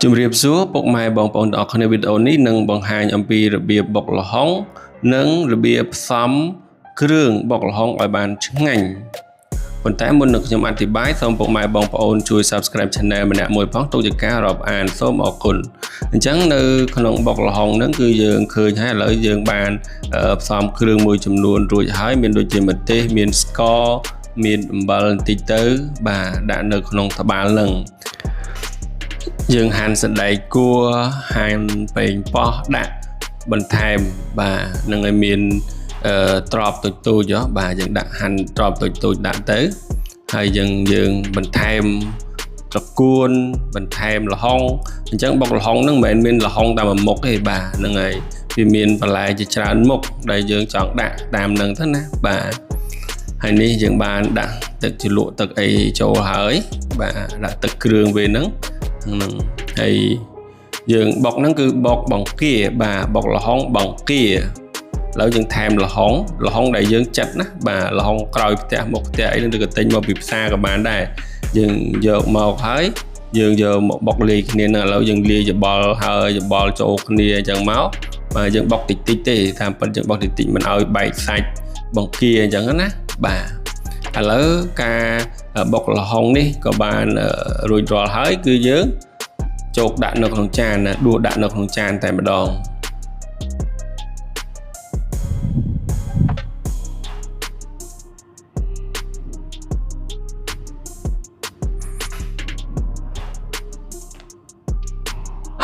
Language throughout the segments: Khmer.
ជំរាបសួរពុកម៉ែបងប្អូនទាំងអស់គ្នាវីដេអូនេះនឹងបង្ហាញអំពីរបៀបបុកល្ហុងនិងរបៀបផ្សំគ្រឿងបុកល្ហុងឲ្យបានឆ្ងាញ់ប៉ុន្តែមុននឹងខ្ញុំអធិប្បាយសូមពុកម៉ែបងប្អូនជួយ Subscribe Channel ម្នាក់មួយផងទុកជាការរាប់អានសូមអរគុណអញ្ចឹងនៅក្នុងបុកល្ហុងហ្នឹងគឺយើងឃើញហើយឥឡូវយើងបានផ្សំគ្រឿងមួយចំនួនរួចហើយមានដូចជាម្ទេសមានស្ករមានអំបិលបន្តិចទៅបាទដាក់នៅក្នុងត្បាល់ហ្នឹងយើងហាន់សណ្តែកគួរហាន់ប៉េងប៉ោះដាក់បន្ថែមបាទនឹងឲ្យមានត្រប់តូចៗបាទយើងដាក់ហាន់ត្រប់តូចៗដាក់ទៅហើយយើងបន្ថែមត្រកួនបន្ថែមល្ហុងអញ្ចឹងបុកល្ហុងហ្នឹងមិនមែនមានល្ហុងតែមួយមុខទេបាទហ្នឹងហើយវាមានបន្លែជាច្រើនមុខដែលយើងចង់ដាក់តាមហ្នឹងទៅណាបាទហើយនេះយើងបានដាក់ទឹកជ្រលក់ទឹកអីចូលហើយបាទដាក់ទឹកគ្រឿងវាហ្នឹងហើយយើងបុកហ្នឹងគឺបុកបង្គាបាទបុកល្ហុងបង្គាឥឡូវយើងថែមល្ហុងដែលយើងចិតណាបាទល្ហុងក្រោយផ្ទះមុខផ្ទះអីហ្នឹងឬក៏ទិញមកពីផ្សារក៏បានដែរយើងយកមកហើយយើងយកមកបុកលាយគ្នាហ្នឹងឥឡូវយើងលាយច្បល់ហើយច្បល់ចូលគ្នាអញ្ចឹងមកបាទយើងបុកតិចទេតាមពិតយើងបុកតិចមិនឲ្យបែកសាច់បង្គាអញ្ចឹងណាបាទឥឡូវការបុកល្ហុងនេះក៏បានរួចរាល់ហើយគឺយើងជោគដាក់នៅក្នុងចានណាដួសដាក់នៅក្នុងចានតែម្ដង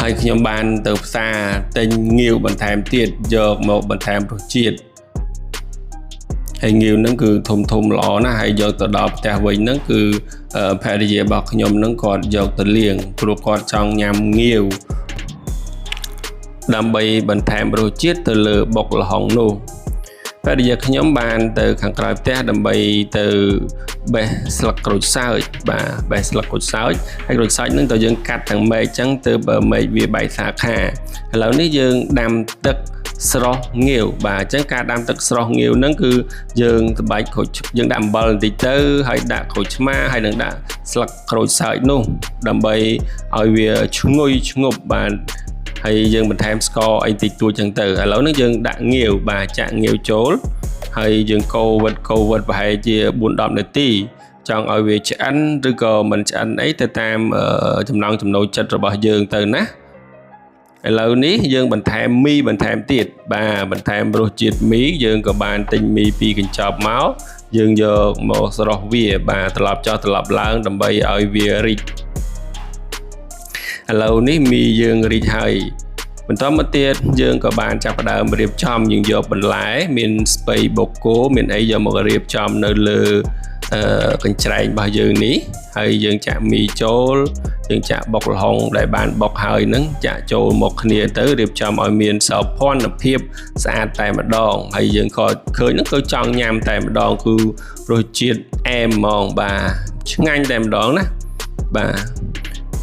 ហើយខ្ញុំបានទៅផ្សារទិញងាវបន្ថែមទៀតយកមកបន្ថែមរសជាតិហើយងាវហ្នឹងគឺធំល្អណាស់ហើយយកទៅដល់ផ្ទះវិញហ្នឹងគឺភរិយារបស់ខ្ញុំហ្នឹងគាត់យកទៅលាងព្រោះគាត់ចង់ញ៉ាំងាវដើម្បីបន្ថែមរសជាតិទៅលើបុកល្ហុងនោះភរិយាខ្ញុំបានទៅខាងក្រៅផ្ទះដើម្បីទៅបេះស្លឹកក្រូចសើចបាទបេះស្លឹកក្រូចសើចហើយក្រូចសើចហ្នឹងតើយើងកាត់ទាំងមែកអញ្ចឹងទៅមែកវាបែកសាខាឥឡូវនេះយើងដាំទឹកស្រស់ងាវបាទអញ្ចឹងការដាំទឹកស្រស់ងាវហ្នឹងគឺយើងត្បាច់ក្រូចយើងដាក់អំបិលបន្តិចទៅហើយដាក់ក្រូចឆ្មាហើយនឹងដាក់ស្លឹកក្រូចសើចនោះដើម្បីឲ្យវាឈ្ងុយឈ្ងប់បាទហើយយើងបន្ថែមស្ករអីតិចតួចចឹងទៅឥឡូវនេះយើងដាក់ងាវបាទចាក់ងាវចូលហើយយើងកូរវិតប្រហែលជា 4-10 នាទីចង់ឲ្យវាឆ្អិនឬក៏មិនឆ្អិនអីទៅតាមចំណង់ចំណូលចិត្តរបស់យើងទៅណាឥឡូវនេះយើងបន្ថែមមីបន្ថែមទៀតបាទបន្ថែមរសជាតិមីយើងក៏បានទិញមីពីកញ្ចប់មកយើងយកមកស្រុះវាបាទត្រឡប់ចុះត្រឡប់ឡើងដើម្បីឲ្យវារីកឥឡូវនេះមីយើងរីកហើយបន្តមកទៀតយើងក៏បានចាប់ផ្ដើមរៀបចំយើងយកបន្លែមានស្ពៃបូកគោមានអីយកមករៀបចំនៅលើកញ្ច្រែងរបស់យើងនេះហើយយើងចាក់មីចូលយើងចាក់បុកល្ហុងដែលបានបុកហើយហ្នឹងចាក់ចូលមកគ្នាទៅរៀបចំឲ្យមានសោភ័ណភាពស្អាតតែម្ដងហើយយើងក៏ឃើញហ្នឹងគឺចង់ញ៉ាំតែម្ដងគឺរសជាតិអែមហ្មងបាទឆ្ងាញ់តែម្ដងណាបាទ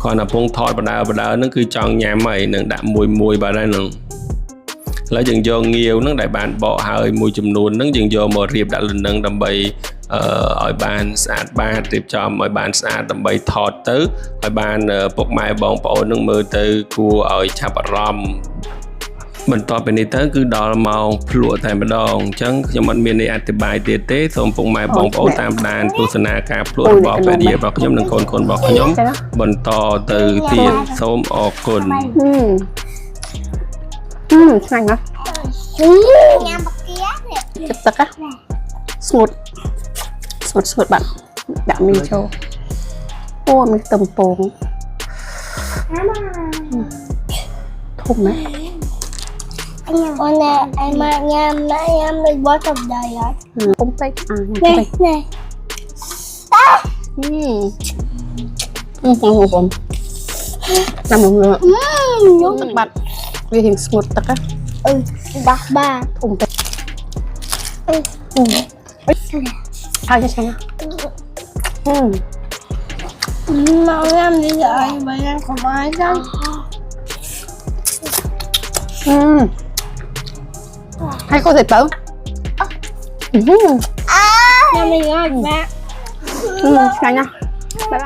គាត់តែពងថតបដើហ្នឹងគឺចង់ញ៉ាំហើយនឹងដាក់មួយបាទហ្នឹងឥឡូវយើងយកងាវហ្នឹងដែលបានបកហើយមួយចំនួនហ្នឹងយើងយកមករៀបដាក់លើនឹងដើម្បីឲ្យបានស្អាតបាតរៀបចំឲ្យបានស្អាតដើម្បីថតទៅឲ្យបានពុកម៉ែបងប្អូននឹងមើលទៅគួរឲ្យចាប់អារម្មណ៍បន្ទាប់ពីនេះទៅគឺដល់ម៉ោងភ្លក់តែម្ដងអញ្ចឹងខ្ញុំអត់មានអធិប្បាយទៀតទេសូមពុកម៉ែបងប្អូនតាមដានទស្សនាការភ្លក់របស់ភរិយារបស់ខ្ញុំនិងកូនរបស់ខ្ញុំបន្តទៅទៀតសូមអរគុណឆ្ងាញ់ណាស់ញ៉ាំបង្គានេះទឹកទឹកស្ងួតបាត់ដាក់មីចូលអូមានខ្ទឹមពងធំណាស់អូនឯងមកញ៉ាំដូចបោះទៅដែរហើយពុំពេកនេះពុំតាមងយកទឹកបាត់វារៀងស្ងួតទឹកបាសបាធំពេកហើយឆ្ងាញ់មកញ៉ាំនេះឲ្យបើញ៉ាំកុំឲ្យចឹងហើយcô thịt bự nhâm đi ngon ba nhanh nha